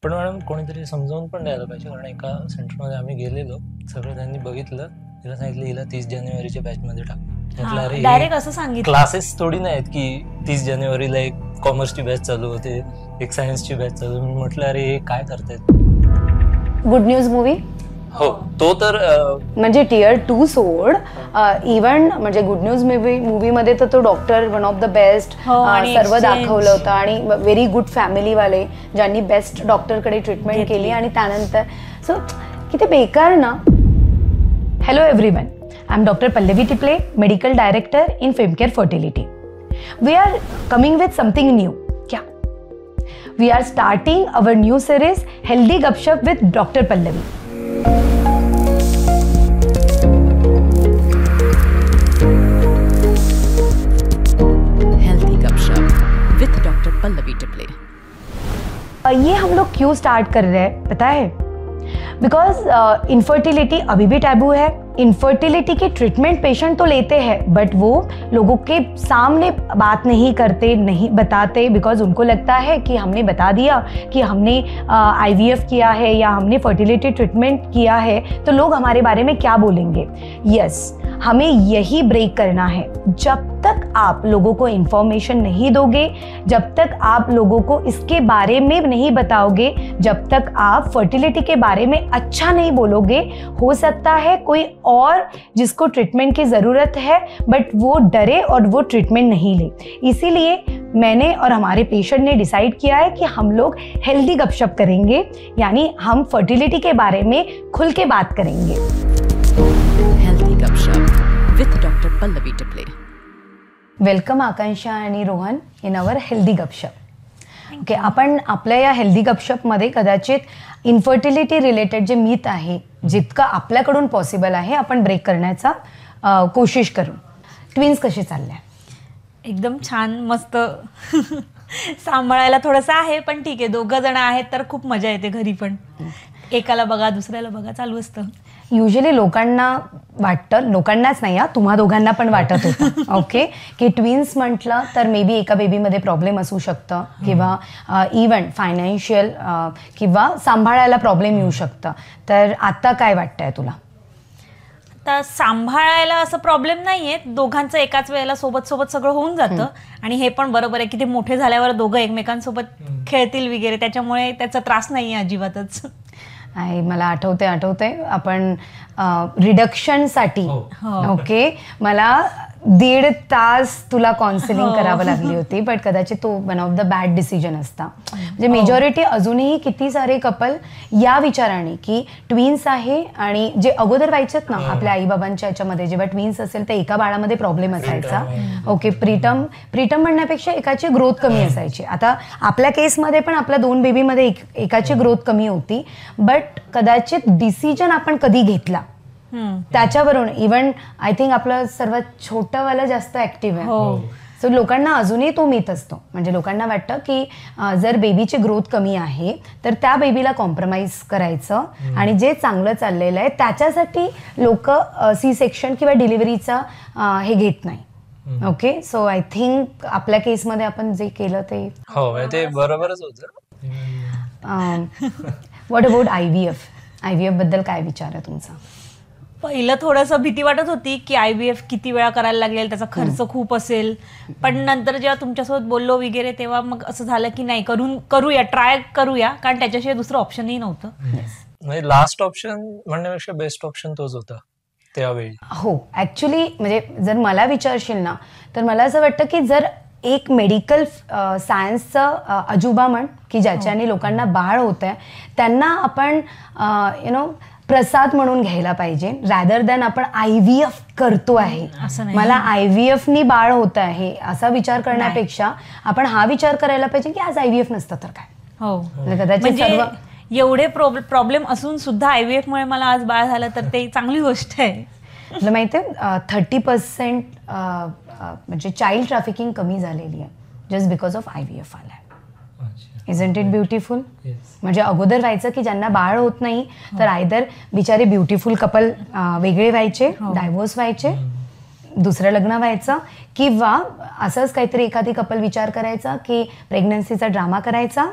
पण मॅडम कोणीतरी समजावून पण द्यायला पाहिजे, कारण एका सेंटरमध्ये आम्ही गेलेलो, सगळं त्यांनी बघितलं, तिला सांगितलं हिला 30 जानेवारीच्या बॅचमध्ये टाक. म्हटलं अरे डायरेक्ट असं सांगितलं. क्लासेस थोडी नाहीत की 30 जानेवारीला एक कॉमर्सची बॅच चालू होते, एक सायन्सची बॅच चालू. म्हटलं अरे हे काय करतायत. गुड न्यूज मूवी हो तो तर म्हणजे टियर 2 सोड इव्हन म्हणजे गुड न्यूज मूवी मध्ये तर तो doctor one of the best सर्व दाखवलं होतं आणि व्हेरी गुड फॅमिली वाले ज्यांनी बेस्ट डॉक्टरकडे ट्रीटमेंट केली आणि त्यानंतर सो किती बेकार ना. Hello everyone, I am doctor Pallavi Tiple, medical director in Femcare fertility. We are coming with something new. क्या we are starting our new series healthy गपशप विथ डॉक्टर पल्लवी. पल्लवी टिपले. ये हम लोग क्यों स्टार्ट कर रहे हैं पता है? बिकॉज इनफर्टिलिटी अभी भी टैबू है. इनफर्टिलिटी की ट्रीटमेंट पेशेंट तो लेते हैं बट वो लोगों के सामने बात नहीं करते, नहीं बताते, बिकॉज उनको लगता है कि हमने बता दिया कि हमने IVF किया है या हमने फर्टिलिटी ट्रीटमेंट किया है तो लोग हमारे बारे में क्या बोलेंगे. यस, हमें यही ब्रेक करना है. जब तक आप लोगों को इन्फॉर्मेशन नहीं दोगे, जब तक आप लोगों को इसके बारे में नहीं बताओगे, जब तक आप फर्टिलिटी के बारे में अच्छा नहीं बोलोगे, हो सकता है कोई और जिसको ट्रीटमेंट की ज़रूरत है बट वो डरे और वो ट्रीटमेंट नहीं ले. इसीलिए मैंने और हमारे पेशेंट ने डिसाइड किया है कि हम लोग हेल्दी गपशप करेंगे, यानी हम फर्टिलिटी के बारे में खुल के बात करेंगे. हेल्दी गपशप विथ डॉक्टर पल्लवी टिपले. वेलकम आकांक्षा आणि रोहन इन अवर हेल्दी गपशप. ओके, आपण आपल्या या हेल्दी गपशपमध्ये कदाचित इन्फर्टिलिटी रिलेटेड जे मिथ आहे, जितकं आपल्याकडून पॉसिबल आहे आपण ब्रेक करण्याचा कोशिश करू. ट्विन्स कसे चालल्या? एकदम छान, मस्त. सांभाळायला थोडंसं आहे पण ठीक आहे. 2 जण आहेत तर खूप मजा येते घरी पण. एकाला बघा दुसऱ्याला बघा चालू असतं. युजली लोकांना वाटतं, लोकांनाच नाही तुम्हा दोघांना पण वाटत होतं ओके, की ट्विन्स म्हटलं तर मे बी एका बेबीमध्ये प्रॉब्लेम असू शकतं किंवा इव्हन फायनान्शियल किंवा सांभाळायला प्रॉब्लेम येऊ शकतं. तर आता काय वाटतंय तुला? आता सांभाळायला असं प्रॉब्लेम नाही आहे, दोघांचं एकाच वेळेला सोबत सोबत सगळं होऊन जातं. आणि हे पण बरोबर आहे की ते मोठे झाल्यावर दोघं एकमेकांसोबत खेळतील वगैरे, त्याच्यामुळे त्याचा त्रास नाही आहे अजिबातच. मला आठवते आपण रिडक्शनसाठी ओके मला 1.5 तास तुला काउन्सिलिंग करावं लागली होती, बट कदाचित तो one of the bad decision असता. म्हणजे मेजॉरिटी अजूनही किती सारे कपल या विचाराने की ट्विन्स आहे आणि जे अगोदर व्हायचेत ना आपल्या आईबाबांच्या याच्यामध्ये, जेव्हा ट्विन्स असेल तर एका बाळामध्ये प्रॉब्लेम असायचा. ओके, प्रीटम म्हणण्यापेक्षा एकाची ग्रोथ कमी असायची. आता आपल्या केसमध्ये पण आपल्या 2 बेबीमध्ये एकाची ग्रोथ कमी होती, बट कदाचित डिसिजन आपण कधी घेतला त्याच्यावरून इव्हन आय थिंक आपलं सर्वात छोटंवालं जास्त ऍक्टिव्ह आहे. सो लोकांना अजूनही तो मिथ असतो. म्हणजे लोकांना वाटतं की जर बेबीची ग्रोथ कमी आहे तर त्या बेबीला कॉम्प्रोमाइज करायचं आणि जे चांगलं चाललेलं आहे त्याच्यासाठी लोक सी सेक्शन किंवा डिलिव्हरीचा हे घेत नाही. ओके, सो आय थिंक आपल्या केसमध्ये आपण जे केलं ते बरोबरच होतं. व्हॉट अबाउट IVF बद्दल काय विचार आहे तुमचा? पहिलं थोडंसं भीती वाटत होती की IVF किती वेळा करायला लागेल, त्याचा खर्च खूप असेल. पण नंतर जेव्हा तुमच्यासोबत बोललो वगैरे तेव्हा मग असं झालं की नाही, करूया, ट्राय करूया, कारण त्याच्याशिवाय दुसरं ऑप्शनही नव्हतं. म्हणजे लास्ट ऑप्शन म्हणण्यापेक्षा बेस्ट ऑप्शन तोच होता त्यावेळी. हो, ऍक्च्युली म्हणजे जर मला विचारशील ना तर मला असं वाटतं की जर एक मेडिकल सायन्सचं अजुबा म्हण की ज्याच्याने लोकांना बाळ होत आहे, त्यांना आपण प्रसाद म्हणून घ्यायला पाहिजे, रॅदर दॅन आपण IVF करतो आहे, मला IVF नी बाळ होत आहे असा विचार करण्यापेक्षा आपण हा विचार करायला पाहिजे की आज IVF नसतं तर काय. हो, कदाचित सर्व एवढे प्रॉब्लेम असून सुद्धा IVF मुळे मला आज बाळ झालं तर ते चांगली गोष्ट आहे. तुला माहिती आहे 30% म्हणजे चाइल्ड ट्रॅफिकिंग कमी झालेली आहे जस्ट बिकॉज ऑफ IVF आलाय. Isn't it beautiful? म्हणजे अगोदर व्हायचं की ज्यांना बाळ होत नाही तर आयदर बिचारे ब्युटिफुल कपल वेगळे व्हायचे, डायव्होर्स व्हायचे, दुसरं लग्न व्हायचं, किंवा असंच काहीतरी एखादी कपल विचार करायचा की प्रेग्नन्सीचा ड्रामा करायचा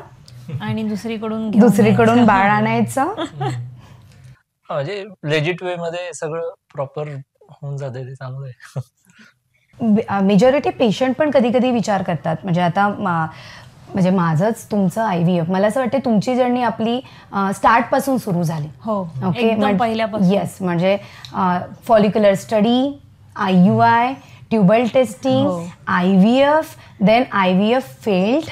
आणि दुसरीकडून घेऊन दुसरीकडून बाळ आणायचं. म्हणजे लेजिट वे मध्ये सगळं प्रॉपर होऊन जाते, ते चांगलं आहे. मेजॉरिटी पेशंट पण कधी कधी विचार करतात, म्हणजे आता म्हणजे माझंच तुमचं IVF, मला असं वाटतं तुमची जर्नी आपली स्टार्ट पासून सुरू झाली. हो, ओके, एकदम पहिल्यापासून. येस, म्हणजे follicular study, IUI, tubal testing, हो. IVF, देन IVF फेल्ड,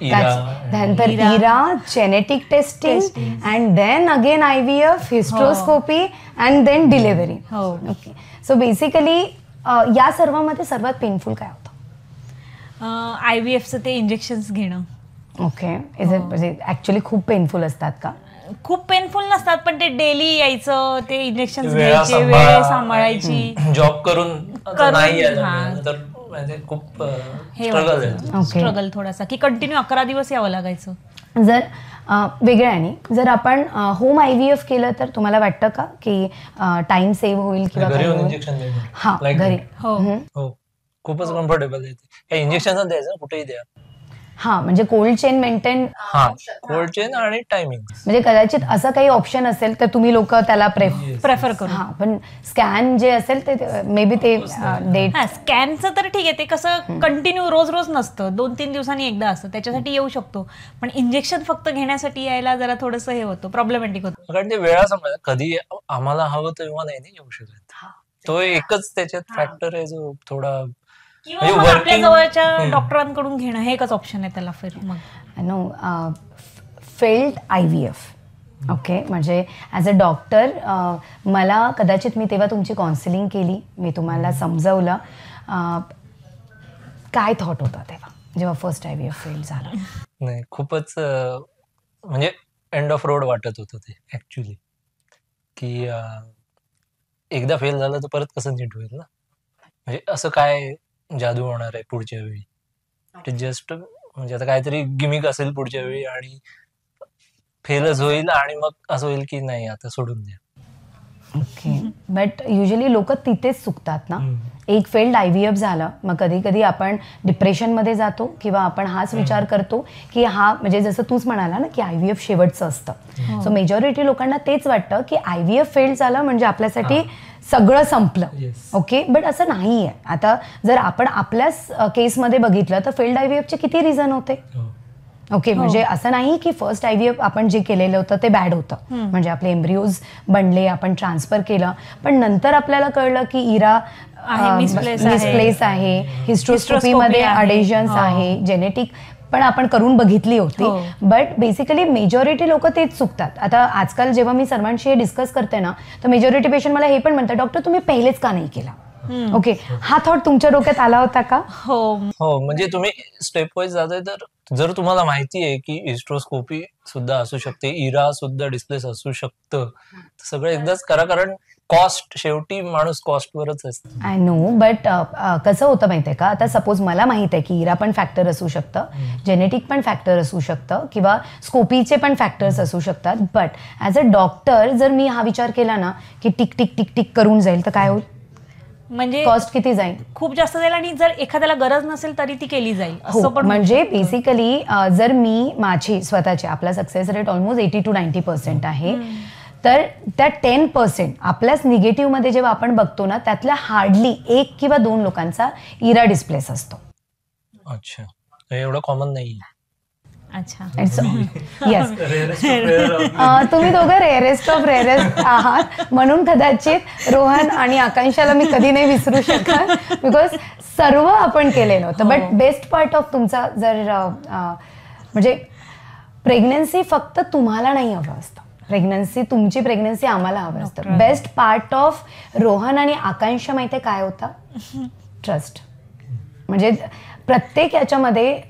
त्यानंतर ERA, genetic testing, and then again IVF, hysteroscopy, and then delivery. हो. ओके, सो बेसिकली या सर्वांमध्ये सर्वात पेनफुल काय होतं? IVFचं ते इंजेक्शन्स घेणं. ओके, म्हणजे ऍक्च्युली खूप पेनफुल असतात का? खूप पेनफुल नसतात, पण ते डेली यायचं, ते इंजेक्शन वेळा घ्यायचे, वेळ सांभाळायची. जॉब करून नाही यायला हा. मिळालं तर म्हणजे खूप हे स्ट्रगल आहे. ओके, स्ट्रगल थोडासा, की कंटिन्यू 11 दिवस यावं लागायचं. जर वेगळ्याने जर आपण होम IVF केलं तर तुम्हाला वाटतं का की टाइम सेव्ह होईल किंवा घरी काय येऊन होईल? इंजेक्शन हा, घरी. हो. हो, खूपच कम्फर्टेबल आहे. हे इंजेक्शन द्यायचं कुठेही द्या. हा, म्हणजे कोल्ड चेन मेंटेन, हा, कोल्ड चेन आणि टायमिंग. म्हणजे कदाचित असं काही ऑप्शन असेल तर तुम्ही लोक त्याला प्रेफर करू. हा, पण स्कॅन जे असेल ते मे बी ते डेट. हा, स्कॅनचं तर ठीक आहे, ते कसं कंटिन्यू रोज रोज नसतं, 2-3 दिवसांनी एकदा असतं, त्याच्यासाठी येऊ शकतो. पण इंजेक्शन फक्त घेण्यासाठी यायला जरा थोडंसं हे होतं, प्रॉब्लेमॅटिक होतं. कारण ते वेळा समजा कधी आम्हाला हवं तेव्हा नाही येऊ शकत. तो एकच त्याच्यात फॅक्टर आहे जो थोडा किंवा मग आपल्या जवळच्या डॉक्टरांकडून घेणं हे एकच ऑप्शन आहे त्याला. फिर मग नो, फेल्ड IVF. ओके, म्हणजे ॲज अ डॉक्टर मला कदाचित, मी तेव्हा तुमची काउन्सिलिंग केली, मी तुम्हाला समजवलं, काय थॉट होता तेव्हा जेव्हा फर्स्ट IVF फेल झालं? नाही, खूपच म्हणजे एंड ऑफ रोड वाटत होतं ते ऍक्च्युली, की एकदा फेल झालं तर परत कसं नीट होईल ना. म्हणजे असं काय जादू होणार आहे पुढच्या वेळी, ते जस्ट म्हणजे आता काहीतरी गिमिक असेल पुढच्या वेळी आणि फेलच होईल आणि मग असं होईल की नाही आता सोडून द्या. ओके, बट युजली लोक तिथेच चुकतात ना. एक फेल्ड IVF झालं, मग कधी कधी आपण डिप्रेशनमध्ये जातो किंवा आपण हाच विचार करतो की हा, म्हणजे जसं तूच म्हणाला ना की IVF शेवटचं असतं. सो मेजॉरिटी लोकांना तेच वाटतं की IVF फेल्ड झालं म्हणजे आपल्यासाठी सगळं संपलं. ओके, बट असं नाही आहे. आता जर आपण आपल्याच केसमध्ये बघितलं तर फेल्ड IVFचे किती रिझन होते. ओके, म्हणजे असं नाही की फर्स्ट IVF आपण जे केलेलं होतं ते बॅड होतं, म्हणजे आपले एम्ब्रियोज बनले, आपण ट्रान्सफर केलं, पण नंतर आपल्याला कळलं की इरा मिसप्लेस आहे, हिस्ट्रोस्कोपीमध्ये अडेजन्स आहे, जेनेटिक पण आपण करून बघितली होती. बट बेसिकली मेजॉरिटी लोक तेच चुकतात. आता आजकाल जेव्हा मी सर्वांशी हे डिस्कस करते ना, तर मेजॉरिटी पेशंट मला हे पण म्हणतात, डॉक्टर तुम्ही पहिलेच का नाही केला. ओके, हा थॉट तुमच्या डोक्यात आला होता का? हो, म्हणजे तुम्ही स्टेप वाईज जाताय, तर जर तुम्हाला माहिती आहे की हिस्ट्रोस्कोपी सुद्धा असू शकते, इरा सुद्धा डिस्प्लेस असू शकतं, तर सगळं एकदाच करा, कारण कॉस्ट, शेवटी माणूस कॉस्टवरच असतं. आय नो, बट कसं होतं माहितीये का, आता सपोज मला माहित आहे की इरा पण फॅक्टर असू शकतं, जेनेटिक पण फॅक्टर असू शकतं, किंवा स्कोपीचे पण फॅक्टर्स असू शकतात, बट ॲज अ डॉक्टर जर मी हा विचार केला ना की टिक टिक टिक टिक करून जाईल तर काय होईल, म्हणजे कॉस्ट किती जाईल, खूप जास्त जाईल, आणि जर एखाद्याला गरज नसेल तरी ती केली जाईल असं पण. म्हणजे बेसिकली जर मी माझी स्वतःची, आपला सक्सेस रेट ऑलमोस्ट 80 to 90% आहे, तर त्या 10% आपल्याच निगेटिव्हमध्ये जेव्हा आपण बघतो ना, त्यातल्या हार्डली 1 किंवा 2 लोकांचा इरा डिस्प्लेस असतो. अच्छा, एवढं कॉमन नाही. अच्छा, येस, तुम्ही दोघं रेअरेस्ट ऑफ रेअरेस्ट आहात, म्हणून कदाचित रोहन आणि आकांक्षाला मी कधी नाही विसरू शकत, बिकॉज सर्व आपण केलेलं होतं. बट बेस्ट पार्ट ऑफ तुमचा, जर म्हणजे प्रेग्नन्सी फक्त तुम्हाला नाही हवं असतं, तुमची प्रेग्नन्सी आम्हाला हवं असतं. बेस्ट पार्ट ऑफ रोहन आणि आकांक्षा माहिती काय होता, ट्रस्ट. म्हणजे प्रत्येक याच्यामध्ये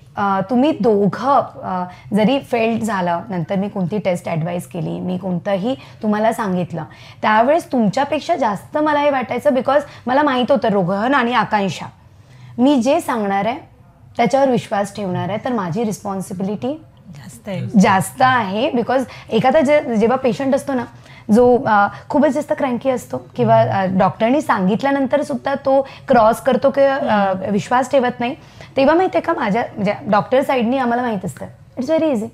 तुम्ही दोघं जरी फेल्ड झालं, नंतर मी कोणती टेस्ट ॲडवाईस केली, मी कोणतंही तुम्हाला सांगितलं, त्यावेळेस तुमच्यापेक्षा जास्त मला हे वाटायचं, बिकॉज मला माहीत होतं रोहन आणि आकांक्षा, मी जे सांगणार आहे त्याच्यावर विश्वास ठेवणार आहे, तर माझी रिस्पॉन्सिबिलिटी जास्त आहे. बिकॉज एखादा जेव्हा पेशंट असतो ना, जो खूपच जास्त क्रँकी असतो, किंवा डॉक्टरनी सांगितल्यानंतर सुद्धा तो क्रॉस करतो किंवा विश्वास ठेवत नाही, तेव्हा माहिती आहे का, माझ्या म्हणजे डॉक्टर साईडनी आम्हाला माहीत असतं, इट्स व्हेरी इझी,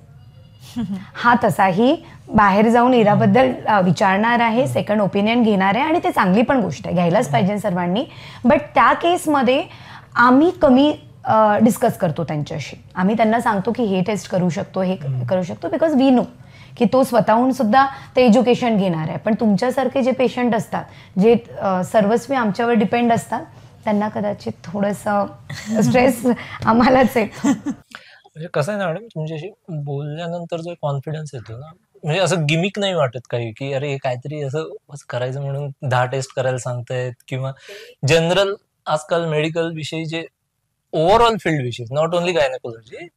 हा तसाही बाहेर जाऊन इराबद्दल विचारणार आहे, सेकंड ओपिनियन घेणार आहे आणि ते चांगली पण गोष्ट आहे, घ्यायलाच पाहिजे सर्वांनी. बट त्या केसमध्ये आम्ही कमी डिस्कस करतो त्यांच्याशी. आम्ही त्यांना सांगतो की हे टेस्ट करू शकतो, हे करू शकतो, बिकॉज वी नो की तो स्वतःहून सुद्धा ते एज्युकेशन घेणार आहे. पण तुमच्यासारखे जे पेशंट असतात, जे सर्वस्वी आमच्यावर डिपेंड असतात, त्यांना कदाचित थोडंसं स्ट्रेस आम्हालाच येतो. म्हणजे कसं आहे ना मॅडम, तुमच्याशी बोलल्यानंतर जो कॉन्फिडन्स येतो ना, म्हणजे असं गिमिक नाही वाटत काही, की अरे काहीतरी असं करायचं म्हणून 10 टेस्ट करायला सांगतायत, किंवा जनरल आजकाल मेडिकल विषयीचे ओव्हरऑल फील्ड विषयी, नॉट ओनली गायनेकोलॉजी,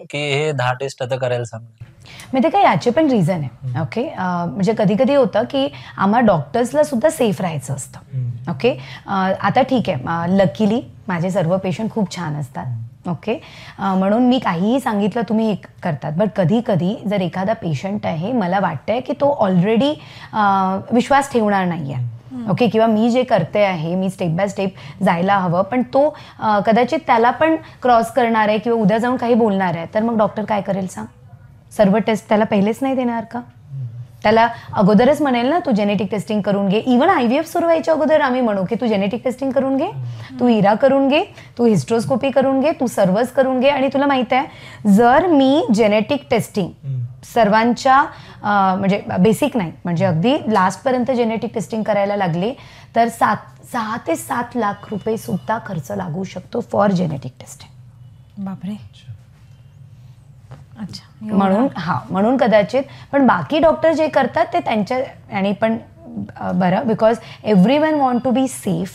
की हे 10 टेस्ट आता करायला सांगणार. म्हणजे काय याचे पण रिझन आहे. ओके, म्हणजे कधी कधी होतं की आम्हा डॉक्टर्सला सुद्धा सेफ राहायचं असतं. ओके, आता ठीक आहे, लकीली माझे सर्व पेशंट खूप छान असतात. ओके, म्हणून मी काहीही सांगितलं तुम्ही हे करतात. बट कधी कधी जर एखादा पेशंट आहे, मला वाटतंय की तो ऑलरेडी विश्वास ठेवणार नाही आहे, ओके, किंवा मी जे करते आहे, मी स्टेप बाय स्टेप जायला हवं, पण तो कदाचित त्याला पण क्रॉस करणार आहे किंवा उद्या जाऊन काही बोलणार आहे, तर मग डॉक्टर काय करेल सांग? सर्व टेस्ट त्याला पहिलेच नाही देणार का? त्याला अगोदरच म्हणेल ना, तू जेनेटिक टेस्टिंग करून घे. इव्हन IVF सुरू व्हायच्या अगोदर आम्ही म्हणू की तू जेनेटिक टेस्टिंग करून घे, तू इरा करून घे, तू हिस्ट्रोस्कोपी करून घे, तू सर्वच करून घे. आणि तुला माहिती आहे, जर मी जेनेटिक टेस्टिंग सर्वांच्या म्हणजे बेसिक नाही, म्हणजे अगदी लास्टपर्यंत जेनेटिक टेस्टिंग करायला लागली, तर 6 ते 7 लाख रुपये सुद्धा खर्च लागू शकतो फॉर जेनेटिक टेस्टिंग. बापरे. अच्छा, म्हणून कदाचित. पण बाकी डॉक्टर जे करतात ते त्यांच्या आणि पण बरं, because everyone want to be safe.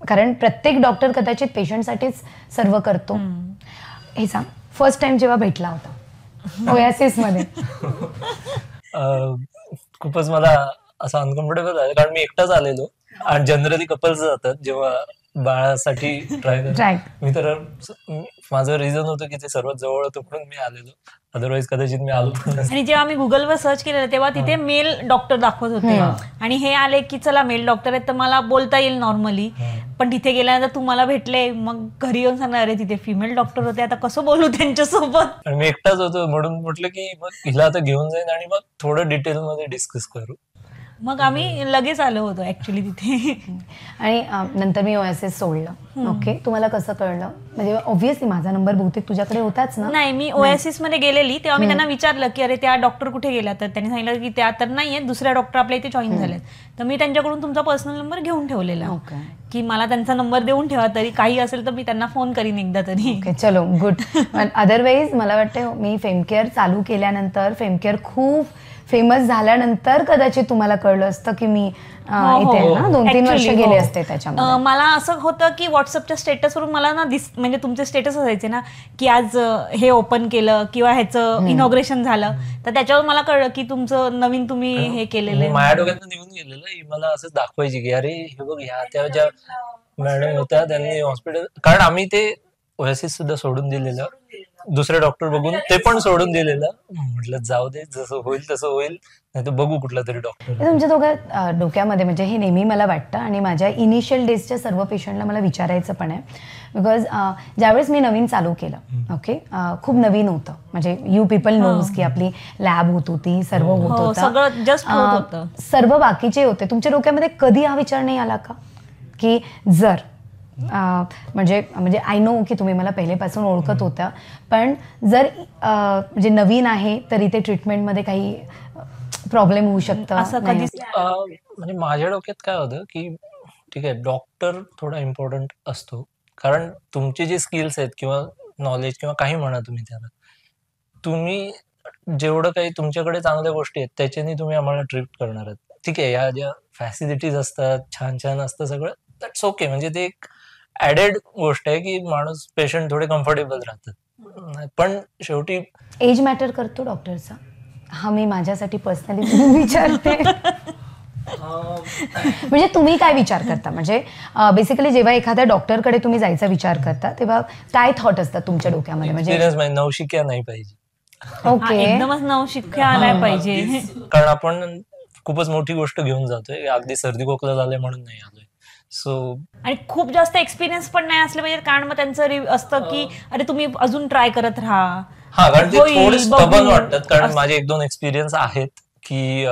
कारण प्रत्येक डॉक्टर कदाचित पेशंटसाठीच सर्व करतो. हे सांग, फर्स्ट टाइम जेव्हा भेटला होता ओएसिस मध्ये, खूपच मला असं अनकम्फर्टेबल झालं, कारण मी एकटाच आलेलो आणि जनरली कपल्स जातात जेव्हा बाळासाठी ट्राय. मी तर माझं रिझन होतं की ते सर्वात जवळ होतं म्हणून मी आलेलो, अदरवाईज कदाचित मी आलो पण नसतो. आणि जेव्हा मी गुगलवर सर्च केलेलं तेव्हा तिथे मेल डॉक्टर दाखवत होते, आणि हे आले की चला मेल डॉक्टर आहेत तर मला बोलता येईल नॉर्मली. पण तिथे गेल्यानंतर तुम्हाला भेटले, मग घरी येऊन सांगणार अरे तिथे फिमेल डॉक्टर होते, आता कसं बोलू त्यांच्यासोबत. आणि मी एकटाच होतो म्हणून म्हटलं की मग हिला आता घेऊन जाईन आणि मग थोडं डिटेलमध्ये डिस्कस करू. मग आम्ही लगेच आलो होतो ऍक्च्युली तिथे. आणि नंतर मी ओएसिस सोडलं. ओके, तुम्हाला कसं कळलं? म्हणजे ऑब्व्हियसली माझा नंबर बहुतेक तुझ्याकडे होताच ना? नाही, मी ओएसिस मध्ये गेलेली तेव्हा मी त्यांना विचारलं की अरे त्या डॉक्टर कुठे गेल्या, तर त्यांनी सांगितलं की त्या तर नाहीये, दुसऱ्या डॉक्टर आपल्या इथे जॉईन झालेत. तर मी त्यांच्याकडून तुमचा पर्सनल नंबर घेऊन ठेवलेला की मला त्यांचा नंबर देऊन ठेवा, तरी काही असेल तर मी त्यांना फोन करीन एकदा तरी. ओके, चलो गुड. अदरवाईज मला वाटतं मी फेमकेअर चालू केल्यानंतर, फेमकेअर खूप फेमस झाल्यानंतर कदाचित तुम्हाला कळलं असतं की मी इथे ना 2-3 वर्ष गेले असते त्याच्यामध्ये. मला असं होतं की व्हॉट्सअपच्या स्टेटसवरून मला ना म्हणजे तुमचे स्टेटस असायचे ना की आज हे ओपन केलं किंवा ह्याचं इनॉग्रेशन झालं, तर त्याच्यावर मला कळलं की तुमचं नवीन तुम्ही हे केलेलं. माझ्या डोक्यात निघून गेलेलं, मला असंच दाखवायची की अरे हे बघ, ह्या त्या ज्या मॅडम होत्या त्यांनी हॉस्पिटल, कारण आम्ही ते ओएसिस सुद्धा सोडून दिलेलं, दुसरे डॉक्टर बघून ते पण सोडून दिलेलं. म्हटलं जाऊ दे, जसं होईल तसं होईल, नाही तर बघू कुठला तरी डॉक्टर. तुमच्या दोघा डोक्यामध्ये, म्हणजे हे नेहमी मला वाटतं आणि माझ्या इनिशियल डेजच्या सर्व पेशंटला मला विचारायचं पण आहे, बिकॉज ज्यावेळेस मी नवीन चालू केलं, ओके, खूप नवीन होतं, म्हणजे यू पीपल नोज की आपली लॅब होत होती, सर्व होत होतं, सगळं जस्ट होत होतं, सर्व बाकीचे होते. तुमच्या डोक्यामध्ये कधी हा विचार नाही आला का की जर म्हणजे आय नो की तुम्ही मला पहिलेपासून ओळखत होता, पण जर म्हणजे नवीन आहे तर इथे ट्रीटमेंटमध्ये काही प्रॉब्लेम होऊ शकतं असं कधी? म्हणजे माझ्या डोक्यात काय होतं की ठीक आहे, डॉक्टर थोडा इम्पॉर्टंट असतो, कारण तुमचे जे स्किल्स आहेत किंवा नॉलेज किंवा काही म्हणा तुम्ही त्याला, तुम्ही जेवढं काही तुमच्याकडे चांगल्या गोष्टी आहेत त्याच्याने तुम्ही आम्हाला ट्रीट करणार आहात. ठीक आहे, या ज्या फॅसिलिटीज असतात, छान छान असतं सगळं, दॅट्स ओके. म्हणजे ते एक ऍडेड गोष्ट आहे की माणूस, पेशंट थोडे कम्फर्टेबल राहतात. पण शेवटी एज मॅटर करतो डॉक्टरचा? हा मी माझ्यासाठी पर्सनली विचारते. म्हणजे तुम्ही काय विचार करता? म्हणजे बेसिकली जेव्हा एखाद्या डॉक्टरकडे तुम्ही जायचा विचार करता तेव्हा काय थॉट असतात तुमच्या डोक्यामध्ये? म्हणजे नवशिक्या नाही पाहिजे. ओके, एकदमच नवशिक्या आलाय पाहिजे, कारण आपण खूपच मोठी गोष्ट घेऊन जातोय, अगदी सर्दी खोकला झाले म्हणून नाही आलोय. सो आणि खूप जास्त एक्सपिरियन्स पण नाही असले पाहिजे, कारण मग त्यांचं असतं की अरे तुम्ही अजून ट्राय करत राहा. हा, कारण ते होईल, थोडे स्टबन बघू. वाटतात, कारण माझे 1-2 एक्सपिरियन्स आहेत की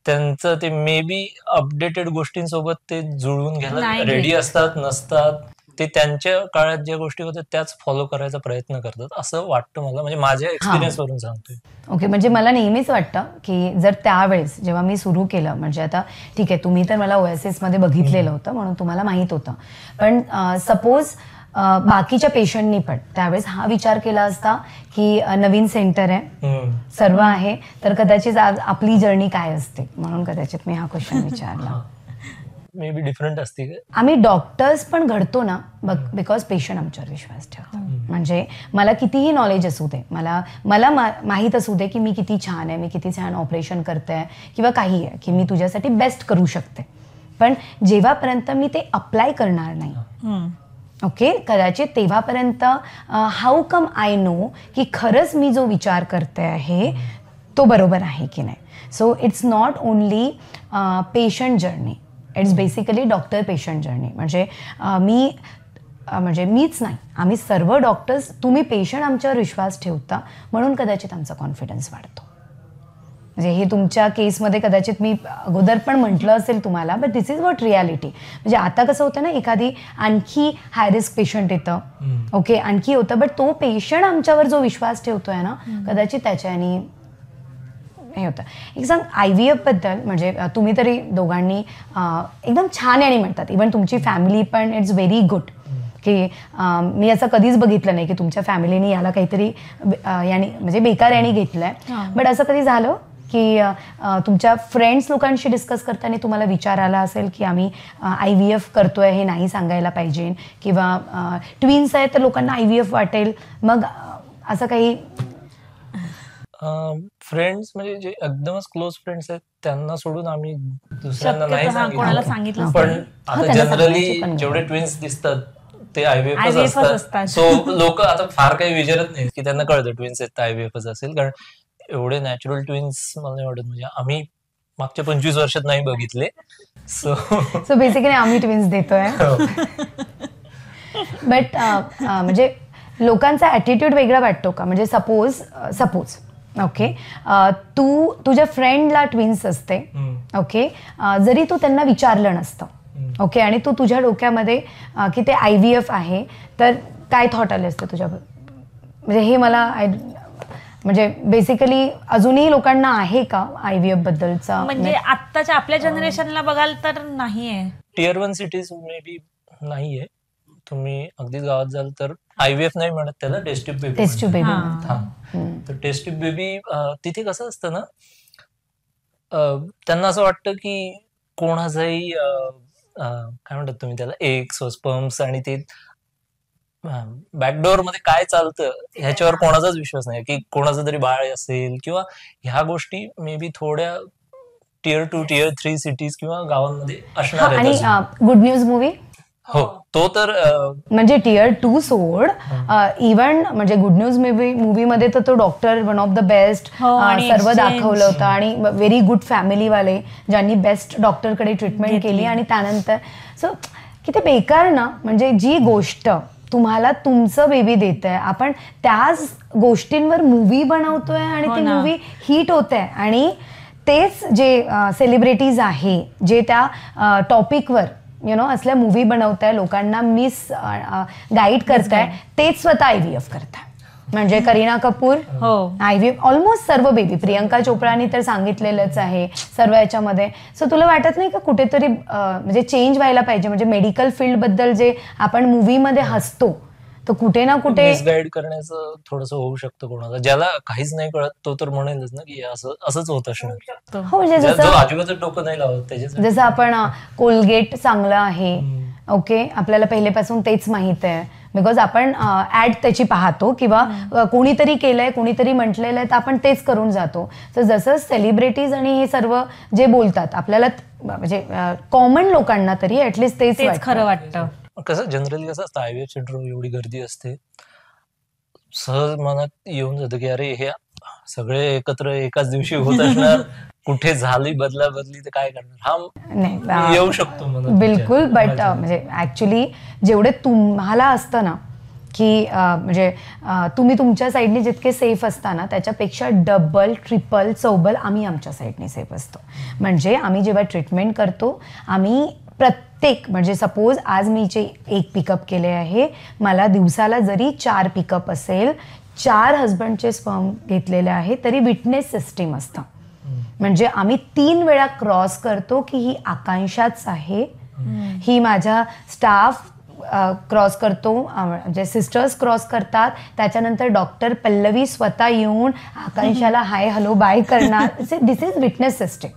त्यांचं ते मे बी अपडेटेड गोष्टींसोबत ते जुळवून घ्यायला नाही रेडी घेत. असतात नसतात. ते त्यांच्या काळात ज्या गोष्टी होत्या त्याच फॉलो करायचा प्रयत्न करतात असं वाटतं मला, म्हणजे माझ्या एक्सपिरियन्स वरून सांगतोय. ओके, म्हणजे मला नेहमीच वाटतं की जर त्यावेळेस जेव्हा मी सुरू केलं, म्हणजे आता ठीक आहे तुम्ही तर मला ओएसएस मध्ये बघितलेलं होतं म्हणून तुम्हाला माहीत होतं, पण सपोज बाकीच्या पेशंटनी पण त्यावेळेस हा विचार केला असता की नवीन सेंटर आहे, सर्व आहे, तर कदाचित आज आपली जर्नी काय असते, म्हणून कदाचित मी हा क्वेश्चन विचारला. मे बी डिफरंट असते का? आम्ही डॉक्टर्स पण घडतो ना बिकॉज पेशंट आमच्यावर विश्वास ठेवतो. म्हणजे मला कितीही नॉलेज असू दे, मला माहीत असू दे की मी किती छान आहे, मी किती छान ऑपरेशन करते किंवा काही आहे की मी तुझ्यासाठी बेस्ट करू शकते, पण जेव्हापर्यंत मी ते अप्लाय करणार नाही, ओके, कदाचित तेव्हापर्यंत हाऊ कम आय नो की खरंच मी जो विचार करते आहे तो बरोबर आहे की नाही. So it's not only patient journey, it's basically doctor patient journey. म्हणजे मीच नाही, आम्ही सर्व डॉक्टर्स, तुम्ही पेशंट आमच्यावर विश्वास ठेवता म्हणून कदाचित आमचा कॉन्फिडन्स वाढतो. म्हणजे हे तुमच्या केसमध्ये कदाचित मी अगोदर पण म्हटलं असेल तुम्हाला, but this is what reality. म्हणजे आता कसं होतं ना, एखादी आणखी हाय रिस्क पेशंट येतं, ओके, आणखी होतं, बट तो पेशंट आमच्यावर जो विश्वास ठेवतोय ना, कदाचित त्याच्यानी हे होतं. एक सांग, IVF बद्दल, म्हणजे तुम्ही तरी दोघांनी एकदम छान आणि म्हणतात, इव्हन तुमची फॅमिली पण इट्स व्हेरी गुड, की मी असं कधीच बघितलं नाही की तुमच्या फॅमिलीने याला काहीतरी याने म्हणजे बेकार याने घेतलंय. बट असं कधी झालं की तुमच्या फ्रेंड्स लोकांशी डिस्कस करताना तुम्हाला विचार आला असेल की आम्ही IVF करतोय हे नाही सांगायला पाहिजे, किंवा ट्विन्स आहेत तर लोकांना IVF वाटेल, मग असं काही? फ्रेंड्स म्हणजे जे एकदमच क्लोज फ्रेंड्स आहेत त्यांना सोडून आम्ही दुसऱ्यांना नाही कोणाला सांगितलं. सांगितलं पण हा, आता त्यांना जनरली सांगायची पण जेवढे गरज. ट्विन्स दिसतात ते IVF IVF असतात. असतात. सो लोक आता फार काही विचारत नाहीत की त्यांना कळतं ट्विन्स आहेत तर IVF असेल, कारण एवढे नॅचरल ट्विन्स मला नाही वाटत, म्हणजे आम्ही मागच्या 25 वर्षात नाही बघितले. सो बेसिकली आम्ही ट्विन्स देतोय. बट म्हणजे लोकांचा ॲटिट्यूड वेगळा वाटतो का? म्हणजे सपोज ओके, तुझ्या फ्रेंडला ट्विन्स असते, ओके, जरी तू त्यांना विचारलं नसतं, ओके, आणि तू तुझ्या डोक्यामध्ये की ते IVF आहे, तर काय थॉट आले असते तुझ्या? म्हणजे हे मला म्हणजे बेसिकली अजूनही लोकांना आहे का IVF बद्दलचा? म्हणजे आत्ताच्या आपल्या जनरेशनला बघाल तर नाहीये. Tier 1 सिटीज मे बी नाहीये. तुम्ही अगदी गावात जाल तर IVF नाही म्हणत त्याला, test tube baby. Test tube baby. तर टेस्ट ट्यूब बेबी तिथे कसं असतं ना, त्यांना असं वाटतं की कोणाचाही काय म्हणतात तुम्ही त्याला, एग्स स्पर्म्स आणि ते बॅकडोअर मध्ये काय चालतं ह्याच्यावर कोणाचाच विश्वास नाही, की कोणाचं तरी बाळ असेल किंवा ह्या गोष्टी मे बी थोड्या Tier 2 Tier 3 सिटीज किंवा गावांमध्ये असणार आणि आहेत. गुड न्यूज मूवी, हो, तो तर म्हणजे Tier 2 सोड, इव्हन म्हणजे गुड न्यूज मूवी मध्ये तर तो doctor one of the best आणि सर्व exchange. दाखवलं होतं, आणि व्हेरी गुड फॅमिलीवाले ज्यांनी बेस्ट डॉक्टरकडे ट्रीटमेंट केली, आणि त्यानंतर सो किती बेकार ना, म्हणजे जी गोष्ट तुम्हाला तुमचं बेबी देत आहे, आपण त्याच गोष्टींवर मूवी बनवतोय आणि ती मूवी हिट होत आहे, आणि तेच जे सेलिब्रिटीज आहे जे त्या टॉपिकवर असल्या मूवी बनवताय, लोकांना गाईड करताय, तेच स्वतः IVF करताय. म्हणजे करीना कपूर IVF ऑलमोस्ट सर्व बेबी, प्रियंका चोप्रानी तर सांगितलेलंच आहे सर्व याच्यामध्ये. सो तुला वाटत नाही का कुठेतरी म्हणजे चेंज व्हायला पाहिजे? म्हणजे मेडिकल फील्ड बद्दल जे आपण मूवीमध्ये हसतो, तर कुठे ना कुठे मिसगाईड करण्याचं थोडंसं होऊ शकतं कोणाला. ज्याला काहीच नाही कळत तो तर म्हणेलच ना की असंच होत असणार. हो, म्हणजे जो जसं अजिबात डोकं नाही लावत त्याच्यासाठी. जसं आपण कोलगेट चांगलं आहे, ओके, आपल्याला पहिलेपासून तेच माहित आहे, बिकॉज आपण ऍड त्याची पाहतो, किंवा कोणीतरी केलंय, कोणीतरी म्हटलेलं आहे, तर आपण तेच करून जातो. तर जसं सेलिब्रिटीज आणि हे सर्व जे बोलतात आपल्याला, म्हणजे कॉमन लोकांना तरी ऍटलिस्ट तेच खरं वाटतं. कसं जनरली कसं असतं, IVF सेंटर एवढी गर्दी असते, सहज मनात येऊन जातं की अरे हे सगळे एकत्र एकाच दिवशी होत असणार, कुठे झाली बदला बदली तर काय करणार, हा नाही मी येऊ शकतो म्हणून बिलकुल. बट म्हणजे ऍक्च्युली जेवढे तुम्हाला असतं ना की म्हणजे तुम्ही तुमच्या साईडने जितके सेफ असता ना त्याच्यापेक्षा डबल ट्रिपल चौबल आम्ही आमच्या साईडने सेफ असतो. म्हणजे आम्ही जेव्हा ट्रीटमेंट करतो आम्ही प्रत्येक म्हणजे सपोज आज मी जे 1 पिकअप केले आहे, मला दिवसाला जरी 4 पिकअप असेल, 4 हजबंडचे स्पर्म घेतलेले आहे तरी विटनेस सिस्टीम असतं. म्हणजे आम्ही 3 वेळा क्रॉस करतो की ही आकांक्षाच आहे, ही माझा स्टाफ क्रॉस करतो, म्हणजे सिस्टर्स क्रॉस करतात, त्याच्यानंतर डॉक्टर पल्लवी स्वतः येऊन आकांक्षाला हाय हॅलो बाय करणार. दिस इज विटनेस सिस्टीम.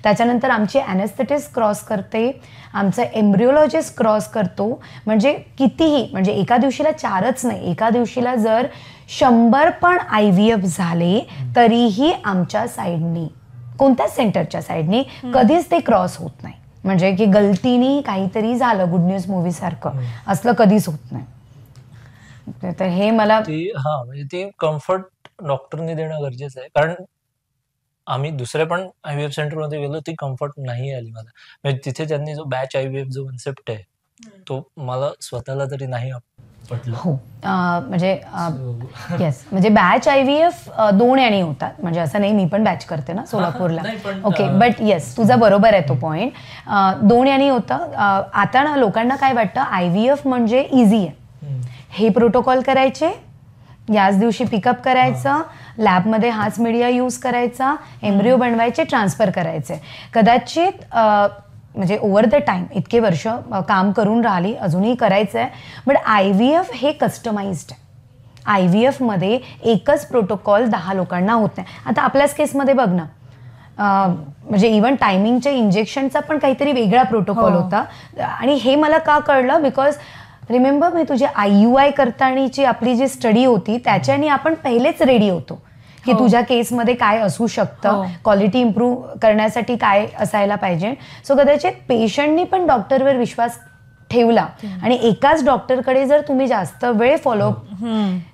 त्याच्यानंतर आमची ॲनेस्थेटिस्ट क्रॉस करते, आमचा एम्ब्रिओलॉजिस्ट क्रॉस करतो. म्हणजे कितीही म्हणजे एका दिवशीला 4च नाही, एका दिवशीला जर 100 पण IVF झाले तरीही आमच्या साईडनी कोणत्याच सेंटरच्या साईडनी कधीच ते क्रॉस होत नाही. म्हणजे की गलतीने काहीतरी झालं गुड न्यूज मूवी सारखं असलं कधीच होत नाही. तर हे मला म्हणजे ती कम्फर्ट डॉक्टरने देणं गरजेचं आहे. कारण आम्ही दुसऱ्या पण IVF सेंटरमध्ये गेलो, ती कम्फर्ट नाही आली मला. म्हणजे तिथे त्यांनी जो बॅच IVF जो कन्सेप्ट आहे तो मला स्वतःला तरी नाही पटलं. हो म्हणजे येस म्हणजे बॅच IVF 2 याने होतात. म्हणजे असं नाही, मी पण बॅच करते ना सोलापूरला. ओके बट येस तुझा बरोबर आहे तो पॉईंट. 2 याने होतं. आता ना लोकांना काय वाटतं IVF म्हणजे इझी आहे, हे प्रोटोकॉल करायचे, याच दिवशी पिकअप करायचं, लॅबमध्ये हाच मीडिया यूज करायचा, एम्ब्रिओ बनवायचे, ट्रान्सफर करायचे. कदाचित म्हणजे ओव्हर द टाईम इतके वर्ष काम करून राहिली, अजूनही करायचं आहे. बट IVF हे कस्टमाइज्ड आहे. IVFमध्ये एकच प्रोटोकॉल 10 लोकांना होत नाही. आता आपल्याच केसमध्ये बघ ना, म्हणजे इव्हन टायमिंगच्या इंजेक्शनचा पण काहीतरी वेगळा प्रोटोकॉल होता. आणि हे मला का कळलं, बिकॉज रिमेंबर मी तुझी IUI करतानाची आपली जी स्टडी होती त्याच्याने आपण पहिलेच रेडी होतो की तुझ्या केसमध्ये काय असू शकतं, क्वालिटी इम्प्रूव्ह करण्यासाठी काय असायला पाहिजे. सो कदाचित पेशंटनी पण डॉक्टरवर विश्वास ठेवला आणि एकाच डॉक्टरकडे जर तुम्ही जास्त वेळ फॉलो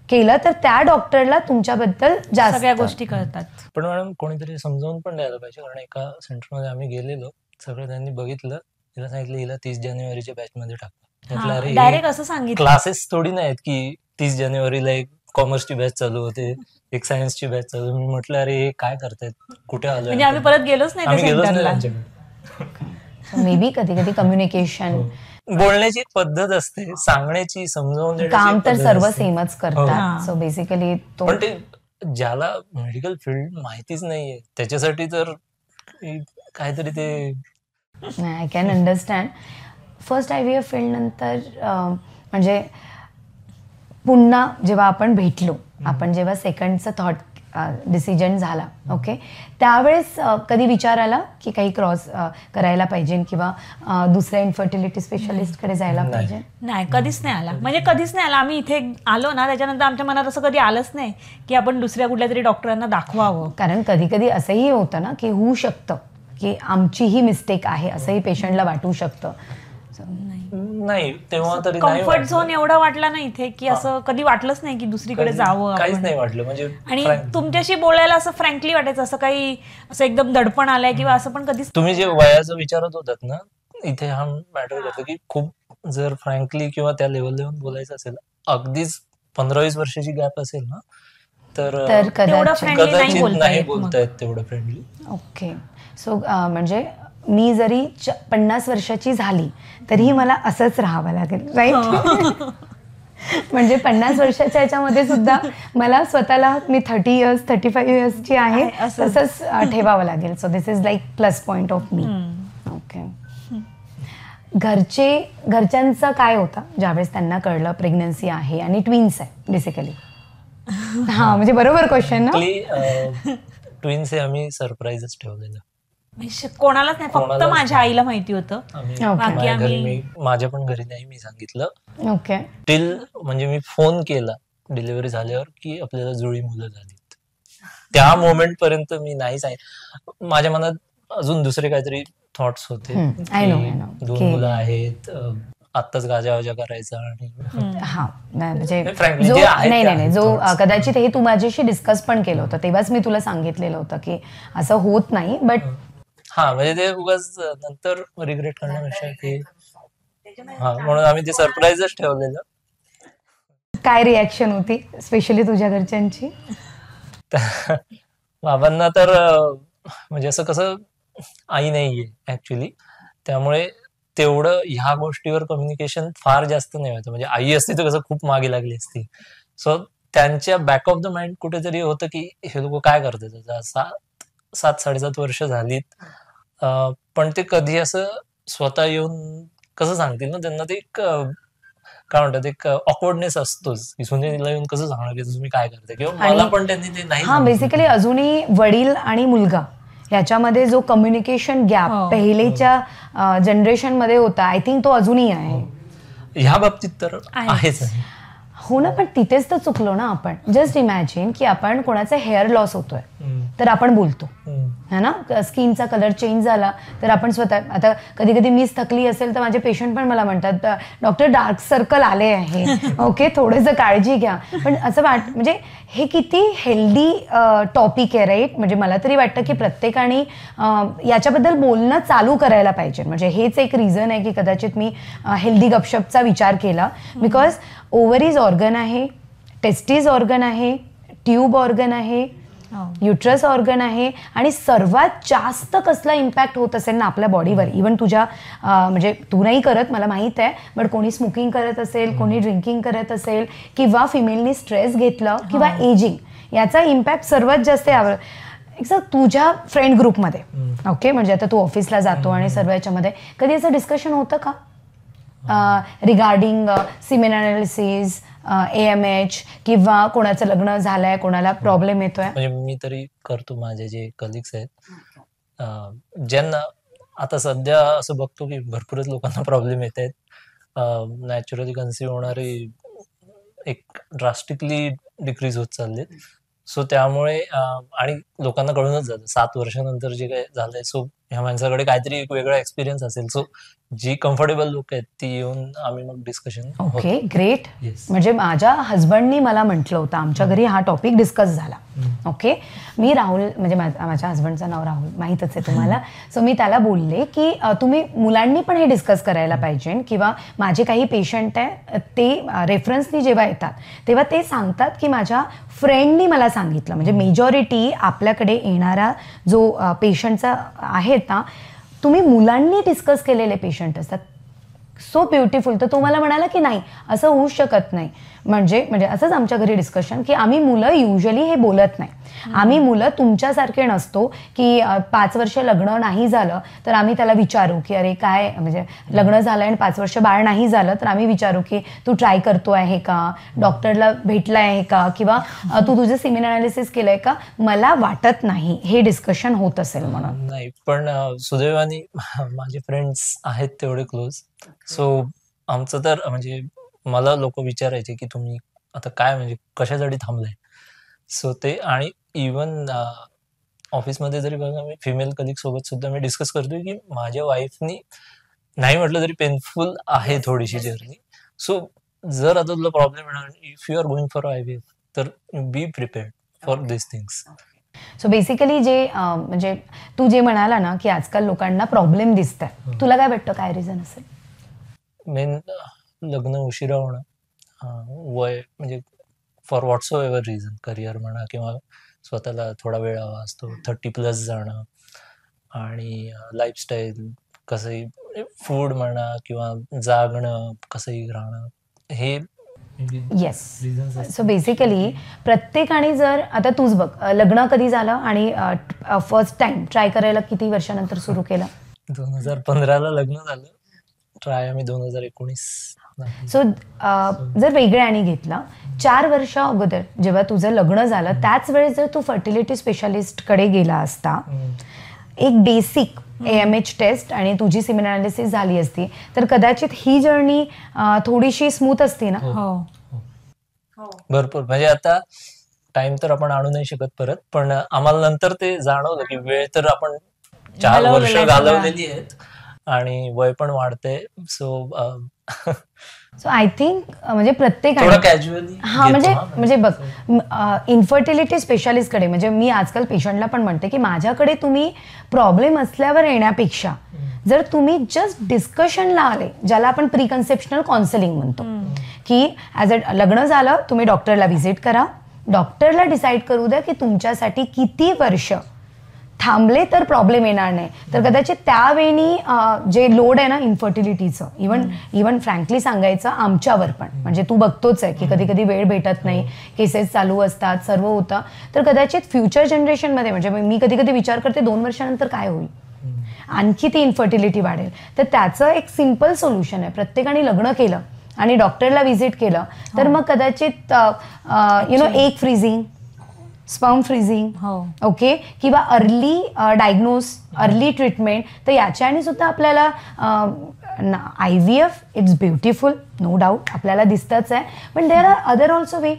केलं तर त्या डॉक्टरला तुमच्याबद्दल जास्त सगळ्या गोष्टी कळतात. पण मॅडम कोणीतरी समजावून पण द्यायला पाहिजे. कारण एका सेंटरमध्ये आम्ही गेलेलो, सगळं त्यांनी बघितलं, तिला सांगितलं हिला 30 जानेवारीच्या बॅचमध्ये टाकलं. डायरेक्ट असं सांगितलं. क्लासेस थोडी नाहीत की 30 जानेवारीला एक कॉमर्सची बॅच चालू होते, एक सायन्सची बॅच चालू. मी म्हटलं अरे हे काय करतायत, कुठे आलोय म्हणजे आम्ही परत गेलोच नाही आम्ही त्या गेलोच नाही सेंटरला. त्यांच्याकडे. मे बी कधी कधी कम्युनिकेशन बोलण्याची एक पद्धत असते, सांगण्याची, समजावून देण्याची काम एक तर पद्धत सर्व असते. सेमच करतात. सो बेसिकली तो पण ते ज्याला मेडिकल फील्ड माहितीच नाहीये त्याच्यासाठी तर काहीतरी ते I can understand. First IVF field नंतर म्हणजे पुन्हा जेव्हा आपण भेटलो, आपण जेव्हा सेकंडचा थॉट डिसिजन झाला, ओके, त्यावेळेस कधी विचार आला की काही क्रॉस करायला पाहिजे किंवा दुसऱ्या इन्फर्टिलिटी स्पेशलिस्टकडे जायला पाहिजे? नाही, कधीच नाही आला. म्हणजे कधीच नाही आला. आम्ही इथे आलो ना त्याच्यानंतर आमच्या मनात असं कधी आलंच नाही की आपण दुसऱ्या कुठल्या तरी डॉक्टरांना दाखवावं. कारण कधी कधी असंही होतं ना की होऊ शकतं की आमचीही मिस्टेक आहे असंही पेशंटला वाटू शकतं. नाही तेव्हा तरी नाही कम्फर्ट झोन एवढा वाटला ना इथे की असं कधी वाटलंच नाही की दुसरीकडे जावं काहीच आपण. नाही वाटलं. म्हणजे आणि तुमच्याशी बोलायला असं फ्रँकली वाटायचं, असं काही असं एकदम दडपण आलंय किंवा असं पण कधीच. तुम्ही जे वयाचं विचारत होतात ना, इथे हा मॅटर करतो की खूप जर फ्रँकली किंवा त्या लेवलला बोलायचं असेल, अगदीच 15-20 वर्षाची गॅप असेल ना तर तेवढं फ्रेंडली नाही कदाचित बोलता नाही येत मग. बोलता येत तेवढं फ्रेंडली. ओके. सो म्हणजे मी जरी 50 वर्षाची झाली तरीही मला असंच राहावं लागेल, राईट? म्हणजे 50 वर्षाच्या याच्यामध्ये सुद्धा मला स्वतःला मी 30 इयर्स 35 इयर्सची आहे तसंच ठेवावं लागेल. So this is like plus point of me. Okay. घरच्यांचं काय होतं ज्यावेळेस त्यांना कळलं प्रेग्नन्सी आहे आणि ट्विन्स आहे बेसिकली? हा म्हणजे बरोबर क्वेश्चन ना. ट्विन्स हे आम्ही सरप्राईजच ठेवलेलं. कोणालाच नाही, फक्त माझ्या आईला माहिती होतं. माझ्या पण घरी नाही मी सांगितलं. ओके. टिल म्हणजे मी फोन केला डिलिव्हरी झाल्यावर की आपल्याला जुळी मुलं झालीत, त्या मोमेंट पर्यंत मी नाही सांगितलं. माझ्या मनात अजून दुसरे काहीतरी थॉट्स होते. 2 मुलं आहेत, आत्ताच गाजा वाजा करायचा आणि हा म्हणजे Frankly, जो जे आहे नाही ते नाही नाही आहे जो थोडंसं. कदाचित हे तू माझ्याशी डिस्कस पण केलं होतं तेव्हाच मी तुला सांगितलेलं होतं की असं होत नाही बट हा म्हणजे ते उगाच नंतर रिग्रेट करण्यापेक्षा की हा म्हणून आम्ही ते सरप्राईजच ठेवलेलं. काय रिॲक्शन होती स्पेशली तुझ्या घरच्यांची? बाबांना तर म्हणजे असं कसं आई नाहीये ऍक्च्युली, त्यामुळे तेवढं ह्या गोष्टीवर कम्युनिकेशन फार जास्त नाही होतं. म्हणजे आई असती तर कसं खूप मागे लागली असती. सो त्यांच्या बॅक ऑफ द माइंड कुठेतरी होतं की हे लोक काय करतात आता. 7-7.5 वर्ष झालीत, पण ते कधी असं स्वतः येऊन कसं सांगतील ना, त्यांना ते एक काय म्हणतात एक ऑकवर्डनेस असतोच की सुनेला येऊन कसं सांगणार की तुम्ही काय करता, किंवा मला पण त्यांनी ते नाही हा सांगितलं. बेसिकली अजूनही वडील आणि मुलगा याच्यामध्ये जो कम्युनिकेशन गॅप हो. पहिलेच्या जनरेशन मध्ये होता आय थिंक तो अजूनही आहे. ह्या बाबतीत तर आहेच आहे. हो ना, पण तिथेच तर चुकलो ना आपण. जस्ट इमॅजिन की आपण कोणाचा हेअर लॉस होतोय तर आपण बोलतो है ना, स्किनचा कलर चेंज झाला तर आपण स्वतः, आता कधी कधी मीच थकली असेल तर माझे पेशंट पण मला म्हणतात डॉक्टर डार्क सर्कल आले आहे, ओके थोडंसं काळजी घ्या. पण असं म्हणजे हे किती हेल्दी टॉपिक आहे राईट. म्हणजे मला तरी वाटतं की प्रत्येकाने याच्याबद्दल बोलणं चालू करायला पाहिजे. म्हणजे हेच एक रिझन आहे की कदाचित मी हेल्दी गपशपचा विचार केला. बिकॉज ओव्हरीज ऑर्गन आहे, टेस्टीज ऑर्गन आहे, ट्यूब ऑर्गन आहे, युट्रस ऑर्गन आहे, आणि सर्वात जास्त कसला इम्पॅक्ट होत असेल ना आपल्या बॉडीवर, इवन तुझ्या म्हणजे तू नाही करत मला माहीत आहे, बट कोणी स्मोकिंग करत असेल, कोणी ड्रिंकिंग करत असेल, किंवा फिमेलनी स्ट्रेस घेतलं किंवा एजिंग, याचा इम्पॅक्ट सर्वात जास्त यावर. तुझ्या फ्रेंड ग्रुपमध्ये ओके, म्हणजे आता तू ऑफिसला जातो आणि सर्व याच्यामध्ये कधी असं डिस्कशन होतं का रिगार्डिंग सिमेन अनालिसिस, AMH, किंवा कोणाचं लग्न झालंय, कोणाला प्रॉब्लेम येतोय? म्हणजे मी तरी करतो. माझे जे कलिग्स आहेत ज्यांना आता सध्या असं बघतो की भरपूरच लोकांना प्रॉब्लेम येत आहेत. नॅचरली कन्सिव्ह होणारे एक ड्रास्टिकली डिक्रीज होत चाललेत. सो त्यामुळे आणि लोकांना कळूनच जातं 7 वर्षानंतर जे काय झालंय. सो ह्या माणसाकडे काहीतरी एक वेगळा एक्सपिरियन्स असेल. सो जी कम्फर्टेबल लोक आहेत ती येऊन आम्ही मग डिस्कशन. Okay great. Yes. म्हणजे माझ्या हजबंडनी मला म्हटलं होतं, आमच्या घरी हा टॉपिक डिस्कस झाला. ओके, मी राहुल, म्हणजे माझ्या हजबंडचं नाव राहुल माहीतच आहे तुम्हाला. सो मी त्याला बोलले की तुम्ही मुलांनी पण हे डिस्कस करायला पाहिजे, किंवा माझे काही पेशंट आहे ते रेफरन्सनी जेव्हा येतात तेव्हा ते सांगतात की माझ्या फ्रेंडनी मला सांगितलं. म्हणजे मेजॉरिटी आपल्याकडे येणारा जो पेशंटचा आहेत ना, तुम्ही मुलांनी डिस्कस केलेले पेशंट असतात. So beautiful. तर तो मला म्हणाला की नाही असं होऊ शकत नाही. म्हणजे असंच आमच्या घरी डिस्कशन की आम्ही मुलं युजली हे बोलत नाही. आम्ही मुलं तुमच्यासारखे नसतो की 5 वर्ष लग्न नाही झालं तर आम्ही त्याला विचारू की अरे काय, म्हणजे लग्न झालं आणि 5 वर्ष बाळ नाही झालं तर आम्ही विचारू की तू ट्राय करतो आहे का, डॉक्टरला भेटला आहे का, किंवा तू तुझं सिमेन अनालिसिस केलंय का. मला वाटत नाही हे डिस्कशन होत असेल म्हणून. नाही, पण सुदैवाने माझे फ्रेंड्स आहेत तेवढे क्लोज. सो आमचं तर म्हणजे मला लोक विचारायचे की तुम्ही आता काय म्हणजे कशासाठी थांबलाय. सो ते, आणि इवन ऑफिसमध्ये जरी बघा मी फिमेल कलिग सोबत सुद्धा मी डिस्कस करतोय की माझ्या वाईफनी नाही म्हटलं तरी पेनफुल आहे थोडीशी जर्नी. सो जर आता तुला प्रॉब्लेम येणार, if you are going for IVF तर be prepared for this things. So basically जे म्हणजे तू जे म्हणाला ना की आजकाल लोकांना प्रॉब्लेम दिसत आहे, तुला काय वाटतं काय रिझन असेल? मेन लग्न उशिरा होणं, वय म्हणजे for what's ever reason, career म्हणा किंवा स्वतःला थोडा वेळ हवा असतो, 30+ जाणं, आणि लाईफस्टाईल कसंही, फूड म्हणा किंवा जागणं कसंही राहणं, हे येस. सो बेसिकली प्रत्येकाने जर, आता तूच बघ लग्न कधी झालं आणि फर्स्ट टाइम ट्राय करायला किती वर्षानंतर सुरू केलं? 2015ला लग्न झालं. ट्राय आम्ही 2019. सो जर वेगळ्याने घेतलं, 4 वर्ष अगोदर जेव्हा तुझं लग्न झालं त्याच वेळेस जर तू फर्टिलिटी स्पेशालिस्टकडे गेला असता, एक बेसिक AMH टेस्ट आणि तुझी सिमेन अनालिसिस झाली असती तर कदाचित ही जर्नी थोडीशी स्मूथ असती ना. भरपूर. म्हणजे आता टाइम तर आपण आणू नाही शकत परत, पण आम्हाला नंतर ते जाणवलं की वेळ तर आपण 4 वर्ष घालवलेली आहेत आणि वय पण वाढते, सो सो आय थिंक म्हणजे थोडं प्रत्येकाने कॅज्युअली हा म्हणजे बघ, इन्फर्टिलिटी स्पेशालिस्टकडे, म्हणजे मी आजकाल पेशंटला पण म्हणते की माझ्याकडे तुम्ही प्रॉब्लेम असल्यावर येण्यापेक्षा जर तुम्ही जस्ट डिस्कशनला आले, ज्याला आपण प्रिकन्सेप्शनल काउन्सिलिंग म्हणतो, की ॲज अ लग्न झालं तुम्ही डॉक्टरला व्हिजिट करा, डॉक्टरला डिसाईड करू द्या की तुमच्यासाठी किती वर्ष थांबले तर प्रॉब्लेम येणार नाही, तर कदाचित त्यावेळी जे लोड आहे ना इन्फर्टिलिटीचं, इवन फ्रँकली सांगायचं आमच्यावर पण, म्हणजे तू बघतोच आहे की कधी कधी वेळ भेटत नाही, केसेस चालू असतात, सर्व होतं, तर कदाचित फ्युचर जनरेशनमध्ये, म्हणजे मी कधी कधी विचार करते 2 वर्षानंतर काय होईल, आणखी ती इन्फर्टिलिटी वाढेल. तर त्याचं एक सिम्पल सोल्युशन आहे, प्रत्येकाने लग्न केलं आणि डॉक्टरला व्हिजिट केलं तर मग कदाचित egg freezing, sperm freezing, okay, किंवा अर्ली डायग्नोज, अर्ली ट्रीटमेंट, तर याच्याने सुद्धा आपल्याला IVF it's beautiful, no doubt, आपल्याला दिसतच आहे, पण there are other also way,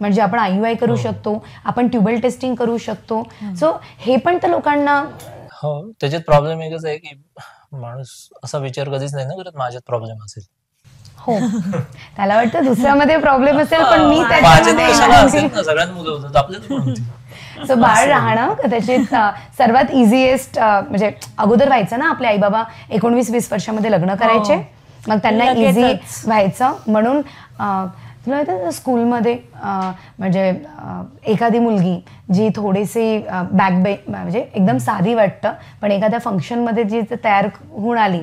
म्हणजे आपण IUI करू शकतो, आपण ट्युबल टेस्टिंग करू शकतो, सो हे पण तर लोकांना. हो, त्याच्यात प्रॉब्लेम एकच आहे की माणूस असा विचार कधीच नाही ना करत माझ्यात प्रॉब्लेम असेल. हो, त्याला वाटतं दुसऱ्यामध्ये प्रॉब्लेम असेल, पण मी माझ्यात कशाला असेल ना, सगळ्यात मुलं होतात आपल्याला पण होती. सो बाळ राहणं कदाचित सर्वात इझिएस्ट, म्हणजे अगोदर व्हायचं ना, आपले आई बाबा 19-20 वर्षामध्ये लग्न करायचे, मग त्यांना इझी व्हायचं, म्हणून तुला माहिती स्कूलमध्ये म्हणजे एखादी मुलगी जी थोडीशी म्हणजे एकदम साधी वाटतं, पण एखाद्या फंक्शनमध्ये जी तयार होऊन आली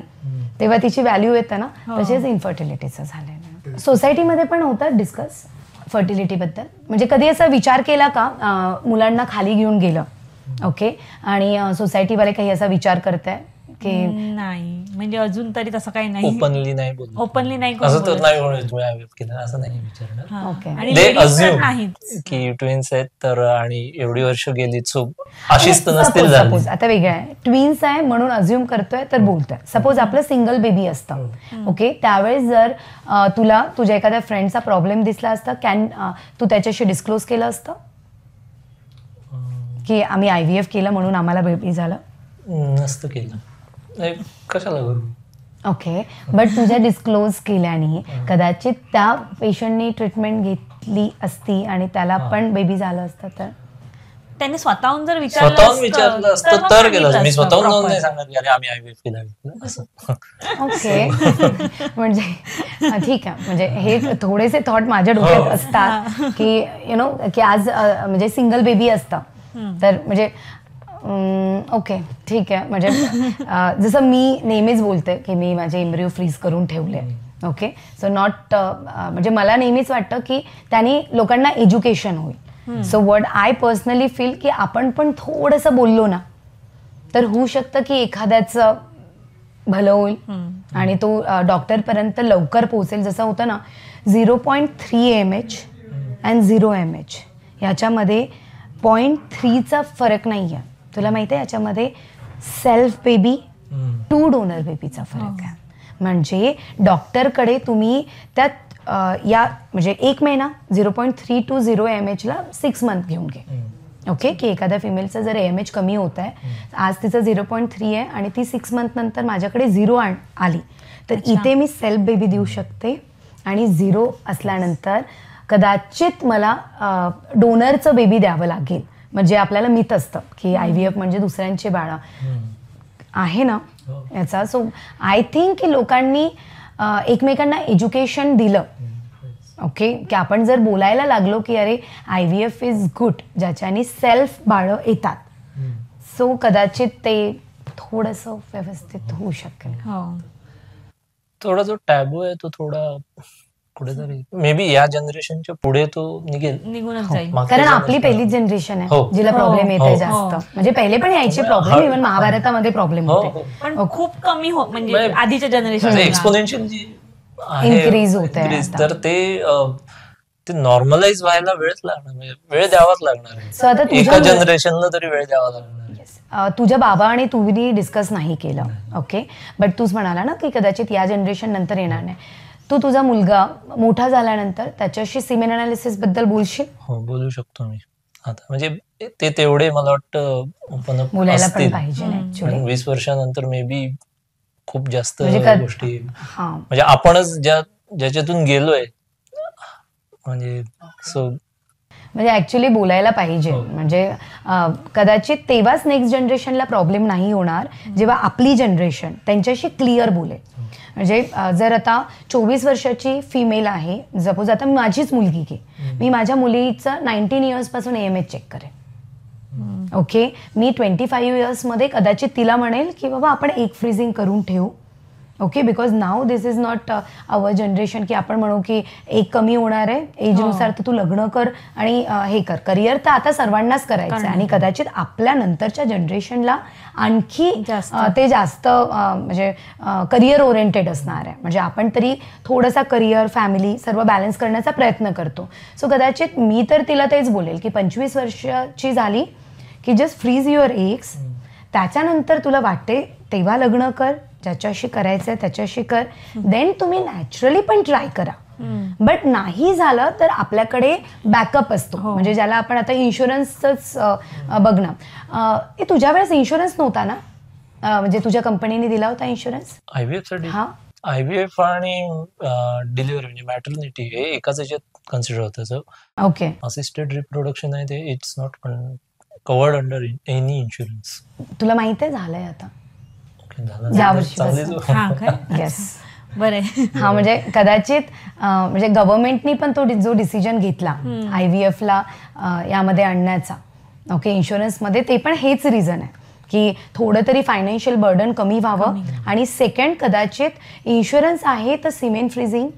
तेव्हा तिची व्हॅल्यू येते ना, तसेच इन्फर्टिलिटीचं झालेलं. सोसायटीमध्ये पण होतं डिस्कस फर्टिलिटीबद्दल, म्हणजे कधी असा विचार केला का मुलांना खाली घेऊन गेलं, ओके, आणि सोसायटीवाले काही असा विचार करताय की नाही, म्हणजे अजून तरी तसं काही नाही, ओपनली नाही बोलत, ओपनली नाही असं तर नाही केलं, असं नाही विचारणार. ओके, आणि दे ladies तर अज्युम नाहीच. की ट्विन्स आहेत तर, आणि एवढी वर्ष गेली, सो अशीच तर नसतील झाली. सपोज आता वेगळं आहे, ट्विन्स आहे म्हणून अज्युम करतोय तर बोलतोय, सपोज आपलं सिंगल बेबी असतं, ओके, त्यावेळेस जर तुला तुझ्या एखाद्या फ्रेंडचा प्रॉब्लेम दिसला असता, तू त्याच्याशी डिस्क्लोज केलं असतं की आम्ही IVF केलं म्हणून आम्हाला बेबी झालं? नसतं केलं, कशाला करू. ओके, बट तुझ्या डिस्क्लोज केल्याने कदाचित त्या पेशंटनी ट्रीटमेंट घेतली असती आणि त्याला पण बेबी झालं असतं, तर त्यांनी स्वतःहून जर विचारलं असतं तर केलं. मी स्वतःहून जाऊन नाही सांगणार की अरे आम्ही IVF केलं असं. ओके, म्हणजे ठीक आहे, म्हणजे हे थोडेसे थॉट माझ्या डोक्यात असतात की की आज म्हणजे सिंगल बेबी असतं तर म्हणजे ओके ठीक आहे, म्हणजे जसं मी नेहमीच बोलते की मी माझे एम्ब्रियो फ्रीज करून ठेवले, ओके, सो नॉट, म्हणजे मला नेहमीच वाटतं की त्यांनी लोकांना एज्युकेशन होईल. So what I personally feel की आपण पण थोडंसं बोललो ना तर होऊ शकतं की एखाद्याचं भलं होईल आणि तो डॉक्टरपर्यंत लवकर पोहोचेल. जसं होतं ना 0.3 mH अँड 0 mH ह्याच्यामध्ये 0.3चा फरक नाही आहे. तुला माहिती आहे याच्यामध्ये सेल्फ बेबी टू डोनर बेबीचा फरक आहे. म्हणजे डॉक्टरकडे तुम्ही त्यात म्हणजे 1 महिना 0.3 to 0 mH ला 6 मंथ घेऊन घे, ओके, की एखाद्या फिमेलचं जर AMH कमी होत आहे, आज तिचं 0.3 आहे आणि ती 6 मंथ नंतर माझ्याकडे 0 आली तर इथे मी सेल्फ बेबी देऊ शकते आणि 0 असल्यानंतर कदाचित मला डोनरचं बेबी द्यावं लागेल. म्हणजे आपल्याला मिथ असतं की IVF म्हणजे दुसऱ्यांचे बाळा आहे ना याचा. सो आय थिंक की लोकांनी एकमेकांना एज्युकेशन दिलं, ओके, की आपण जर बोलायला लागलो की अरे IVF इज गुड ज्याच्याने सेल्फ बाळं येतात, सो कदाचित ते थोडंसं व्यवस्थित होऊ शकेल. थोडा जो टॅबू आहे तो थोडा कुठेतरी मे बी या जनरेशनच्या पुढे तो निघूनच जाईल, कारण आपली पहिलीच जनरेशन आहे जिला प्रॉब्लेम येते जास्त. म्हणजे पहिले पण यायचे प्रॉब्लेम, इव्हन महाभारतामध्ये प्रॉब्लेम होते, पण खूप कमी म्हणजे आधीच्या जनरेशन एक्सपोनेन्शियल जी इन्क्रीज होत आहे, तर ते नॉर्मलाइज व्हायला वेळच लागणार, वेळ द्यावाच लागणार, एका जनरेशनला तरी वेळ द्यावा लागणार. तुझ्या बाबा आणि तुम्ही डिस्कस नाही केलं, ओके, बट तूच म्हणाला ना की कदाचित या जनरेशन नंतर येणार नाही. तू तुझा मुलगा मोठा झाल्यानंतर त्याच्याशी सिमेन अनालिसिस बद्दल बोलशील? हो, बोलू शकतो मी आता. म्हणजे ते तेवढे मला वाटतं बोलायला पण पाहिजे. 20 वर्षानंतर मे बी खूप जास्त म्हणजे गोष्टी, हा म्हणजे आपणच ज्याच्यातून गेलोय, म्हणजे सो म्हणजे ऍक्च्युली बोलायला पाहिजे. म्हणजे कदाचित तेव्हाच नेक्स्ट जनरेशनला प्रॉब्लेम नाही होणार जेव्हा आपली जनरेशन त्यांच्याशी क्लिअर बोलेल. म्हणजे जर आता 24 वर्षाची फिमेल आहे, सपोज आता माझीच मुलगी घे, मी माझ्या मुलीचं 19 इयर्सपासून AMH चेक करेन. ओके, मी 25 इयर्समध्ये कदाचित तिला म्हणेल की बाबा आपण एक फ्रीजिंग करून ठेवू. Okay, because now this is not our generation की आपण म्हणू की एक कमी होणार आहे एजनुसार, तर तू लग्न कर आणि हे कर. करिअर तर आता सर्वांनाच करायचं आहे आणि कदाचित आपल्या नंतरच्या जनरेशनला आणखी ते जास्त म्हणजे करिअर ओरिएंटेड असणार आहे. म्हणजे आपण तरी थोडासा करिअर फॅमिली सर्व बॅलन्स करण्याचा प्रयत्न करतो. सो कदाचित मी तर तिला तेच बोलेल की 25 वर्षाची झाली की जस्ट फ्रीज युअर एग्स, त्याच्यानंतर तुला वाटते तेव्हा लग्न कर, ज्याच्याशी करायचंय त्याच्याशी कर, देन तुम्ही नॅचरली पण ट्राय करा. बट नाही झालं तर आपल्याकडे बॅकअप असतो. म्हणजे ज्याला आपण आता इन्शुरन्सच बघ ना, तुझ्या वेळेस इन्शुरन्स नव्हता ना, म्हणजे तुझ्या कंपनीने दिला होता इन्शुरन्स? IVF साठी हा, IVF आणि डिलिव्हरी म्हणजे मॅटर्निटी हे एकाच याच्यात कन्सिडर होतं. So okay. असिस्टेड रिप्रोडक्शन आहे ते it's not covered under any insurance. तुला माहित आहे झालंय आता झालं यावर्षी. येस, बरं. हा म्हणजे कदाचित म्हणजे गव्हर्नमेंटनी पण तो जो डिसिजन घेतला IVFला यामध्ये आणण्याचा, ओके, इन्शुरन्समध्ये, ते पण हेच रिझन आहे की थोडं तरी फायनान्शियल बर्डन कमी व्हावं. आणि सेकंड, कदाचित इन्शुरन्स आहे तर सिमेन फ्रीजिंग,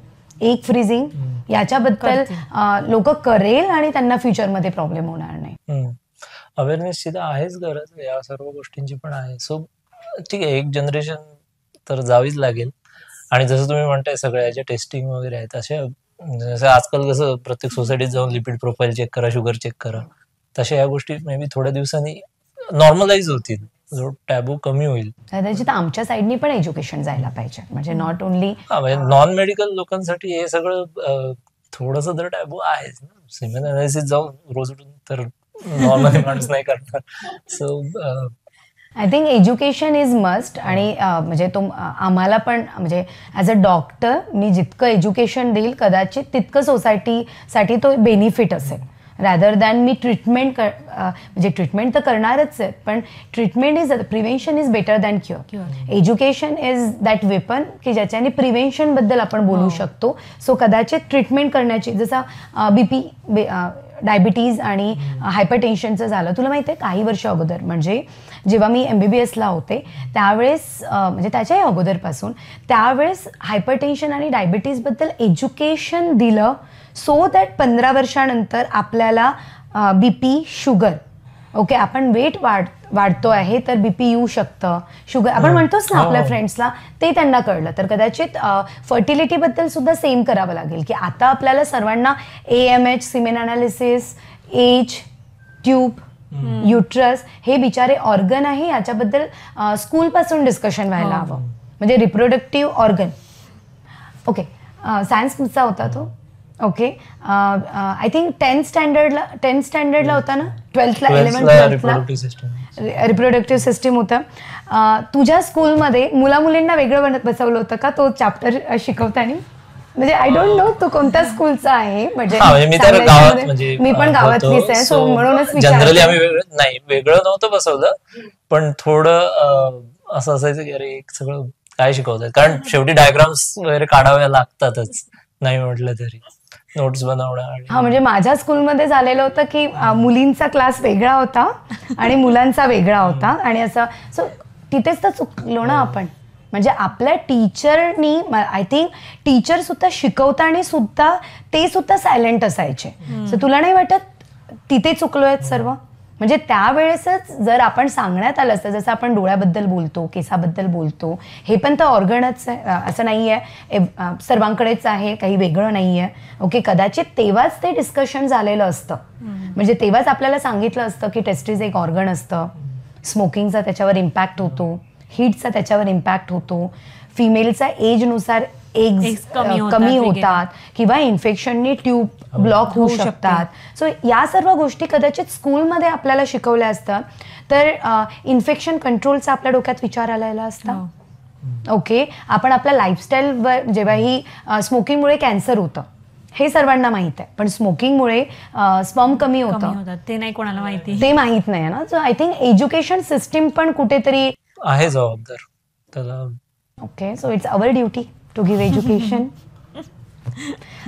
एग फ्रीजिंग याच्याबद्दल लोक करेल आणि त्यांना फ्युचरमध्ये प्रॉब्लेम होणार नाही. अवेअरनेसची तर आहेच गरज, या सर्व गोष्टींची पण आहे. सो ठीक आहे, एक जनरेशन तर जावीच लागेल. आणि जसं तुम्ही म्हणताय सगळ्या याच्या टेस्टिंग वगैरे आहेत, जसं आजकाल कसं प्रत्येक सोसायटीत जाऊन लिपिड प्रोफाईल चेक करा, शुगर चेक करा, तशा या गोष्टी मे बी थोड्या दिवसांनी नॉर्मलाइज होतील, जो टॅबू कमी होईल. कदाचित आमच्या साईडनी पण एज्युकेशन जायला पाहिजे. म्हणजे नॉट ओनली म्हणजे नॉन मेडिकल लोकांसाठी हे सगळं थोडंसं तर टॅबू आहेच ना. सिमेन अनालिसिस जाऊन रोज उठून तर नॉर्मली माणूस नाही करणार. So I think education is must. आणि म्हणजे तो आम्हाला पण, म्हणजे ॲज अ डॉक्टर मी जितकं एज्युकेशन देईल कदाचित तितकं सोसायटीसाठी तो बेनिफिट असेल, रॅदर दॅन मी ट्रीटमेंट म्हणजे ट्रीटमेंट तर करणारच आहे, पण treatment is prevention is better than cure. Education is that weapon की ज्याच्याने प्रिव्हेन्शनबद्दल आपण बोलू शकतो. सो कदाचित ट्रीटमेंट करण्याची, जसं BP, डायबिटीज आणि हायपरटेन्शनचं झालं, तुला माहिती आहे काही वर्ष अगोदर, म्हणजे जेव्हा मी MBBSला होते त्यावेळेस, म्हणजे त्याच्याही अगोदरपासून, त्यावेळेस हायपरटेन्शन आणि डायबिटीजबद्दल एज्युकेशन दिलं सो दॅट 15 वर्षानंतर आपल्याला BP, शुगर, ओके, आपण वेट वाढतो आहे तर BP येऊ शकतं, शुगर आपण म्हणतोच ना आपल्या फ्रेंड्सला, ते त्यांना कळलं. तर कदाचित फर्टिलिटीबद्दल सुद्धा सेम करावं लागेल की आता आपल्याला सर्वांना AMH, semen analysis, age, tube, uterus हे बिचारे ऑर्गन आहे, याच्याबद्दल स्कूलपासून डिस्कशन व्हायला हवं. म्हणजे रिप्रोडक्टिव्ह ऑर्गन. ओके, सायन्सचा होता तो. ओके, आय थिंक 10th स्टँडर्डला होता ना, 12thला 11th रिप्रोडक्टिव्ह सिस्टीम होतं. तुझ्या स्कूलमध्ये मुलींना वेगळं बसवलं होतं का तो चॅप्टर शिकवताना? म्हणजे आय डोंट नो तो कोणत्या स्कूलचा आहे. म्हणजे मी पण गावातलीच आहे, सो म्हणूनच जनरली आम्ही वेगळं नव्हतं बसवलं, पण थोडं असं असायचं की अरे सगळं काय शिकवतात, कारण शेवटी डायग्राम्स वगैरे काढाव्या लागतातच, नाही म्हटलं तरी नोट्स बनवणं. हा, म्हणजे माझ्या स्कूलमध्ये झालेलं होतं की मुलींचा क्लास वेगळा होता आणि मुलांचा वेगळा होता, आणि असं. सो तिथेच तर चुकलो ना आपण. म्हणजे आपल्या टीचरनी, आय थिंक टीचर सुद्धा शिकवताना सुद्धा ते सुद्धा सायलेंट असायचे. सो तुला नाही वाटत तिथे चुकलोय सर्व? म्हणजे त्यावेळेसच जर आपण सांगण्यात आलं असतं, जसं आपण डोळ्याबद्दल बोलतो, केसाबद्दल बोलतो, हे पण तर ऑर्गनच आहे, असं नाही आहे सर्वांकडेच आहे, काही वेगळं नाही आहे. ओके, कदाचित तेव्हाच ते डिस्कशन झालेलं असतं. म्हणजे तेव्हाच आपल्याला सांगितलं असतं की टेस्टिस एक ऑर्गन असतं, स्मोकिंगचा त्याच्यावर इम्पॅक्ट होतो, हीटचा त्याच्यावर इम्पॅक्ट होतो, फिमेलचा एजनुसार एग्स कमी होतात किंवा इन्फेक्शननी ट्यूब ब्लॉक होऊ शकतात. सो या सर्व गोष्टी कदाचित स्कूलमध्ये आपल्याला शिकवल्या असतात तर इन्फेक्शन कंट्रोलचा आपल्या डोक्यात विचार आलेला असता. ओके, आपण आपल्या लाईफस्टाईलवर जेव्हाही स्मोकिंगमुळे कॅन्सर होतं हे सर्वांना माहीत आहे, पण स्मोकिंगमुळे स्पर्म कमी होतं होतात ते नाही कोणाला माहिती. ते माहीत नाही ना. So I think education system पण कुठेतरी आहे जबाबदार त्याला. Okay, so it's our duty to give education.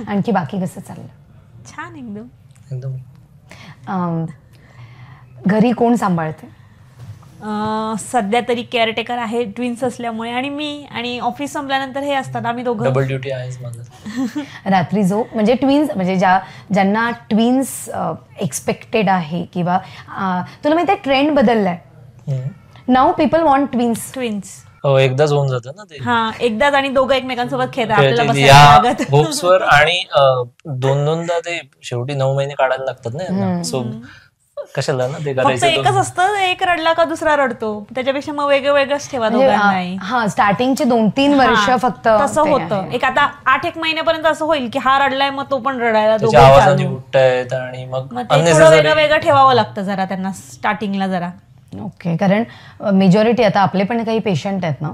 आणखी बाकी कसं चाललं? छान एकदम. एकदम. घरी कोण सांभाळते? सध्या तरी केअरटेकर आहे ट्विन्स असल्यामुळे, आणि मी, आणि ऑफिस संपल्यानंतर हे असतात आम्ही दोघं. डबल ड्युटी आहेच माझं. रात्री झोप म्हणजे ट्विन्स म्हणजे ज्यांना ट्विन्स एक्सपेक्टेड आहे किंवा तुला माहिती आहे ट्रेंड बदललाय. Now people want twins. हो, एकदाच होऊन जातं ना ते. हा, एकदाच, आणि दोघं एकमेकांसोबत खेळतात, आपल्याला या बसायला लागत. होप्सवर, आणि दोनदा ते शेवटी 9 महिने काढायला लागतात ना. सो कशाला ना ते फक्त करायचं. एकच असतं, एक रडला का दुसरा रडतो, त्याच्यापेक्षा मग वेगळं वेगळंच ठेवा दोघांनाही. हा, स्टार्टिंगचे 2-3 वर्ष फक्त तसं होतं. एक आता 8-1 महिन्यापर्यंत असं होईल की हा रडलाय मग तो पण रडायला, त्याच्या आवाजाने उठतायत, आणि मग ते थोडं वेगळं वेगळं ठेवावं लागतं जरा त्यांना स्टार्टिंगला जरा. ओके, कारण मेजॉरिटी आता आपले पण काही पेशंट आहेत ना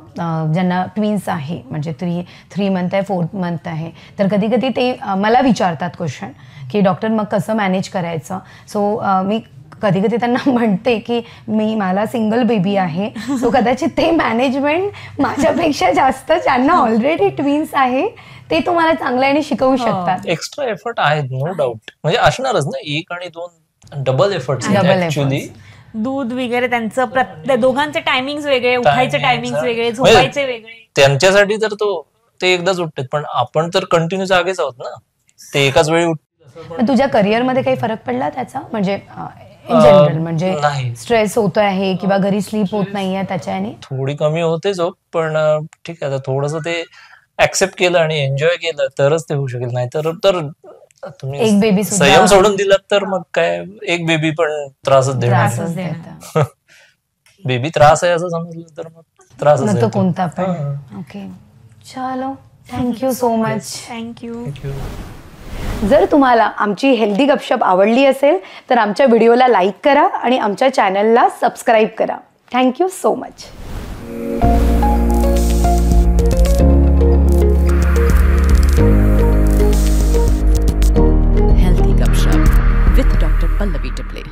ज्यांना ट्विन्स आहे, म्हणजे 3 मंथ आहे, 4th मंथ आहे, तर कधी कधी ते मला विचारतात क्वेश्चन की डॉक्टर मग कसं मॅनेज करायचं. सो मी कधी कधी त्यांना म्हणते की मला सिंगल बेबी आहे, सो कदाचित ते मॅनेजमेंट माझ्यापेक्षा जास्त ज्यांना ऑलरेडी ट्विन्स आहे ते तुम्हाला चांगल्याने शिकवू शकतात. एक्स्ट्रा एफर्ट आहेत, नो डाऊट. म्हणजे असणारच ना, 1 आणि 2 डबल एफर्ट्स ऍक्च्युअली. दूध वगैरे त्यांचं दोघांचे टायमिंग वेगळे, उठायचे टायमिंग वेगळे, झोपायचे वेगळे. त्यांच्यासाठी तर ते एकदाच उठतात, पण आपण तर कंटिन्यू जागेच आहोत ना, ते एकाच वेळी उठतात. तुझ्या करिअरमध्ये काही फरक पडला त्याचा, म्हणजे इन जनरल, म्हणजे स्ट्रेस होतोय आहे किंवा घरी स्लीप होत नाहीये त्याच्याने? थोडी कमी होते झोप, पण ठीक आहे, थोडस ते ऍक्सेप्ट केलं आणि एन्जॉय केलं तरच ते होऊ शकेल. नाही तर तुम्ही एक बेबी संयम सोडून दिलात तर मग काय, एक बेबी पण त्रासच देणार. बेबी त्रास आहे असं समजलं तर मग त्रासच देतो कोणता पण. ओके, चलो, थँक्यू सो मच. थँक्यू. जर तुम्हाला आमची हेल्दी गपशप आवडली असेल तर आमच्या व्हिडिओला लाईक करा आणि आमच्या चॅनलला सबस्क्राईब करा. Thank you so much. Healthy Gupshup with Dr. Pallavi Tiple.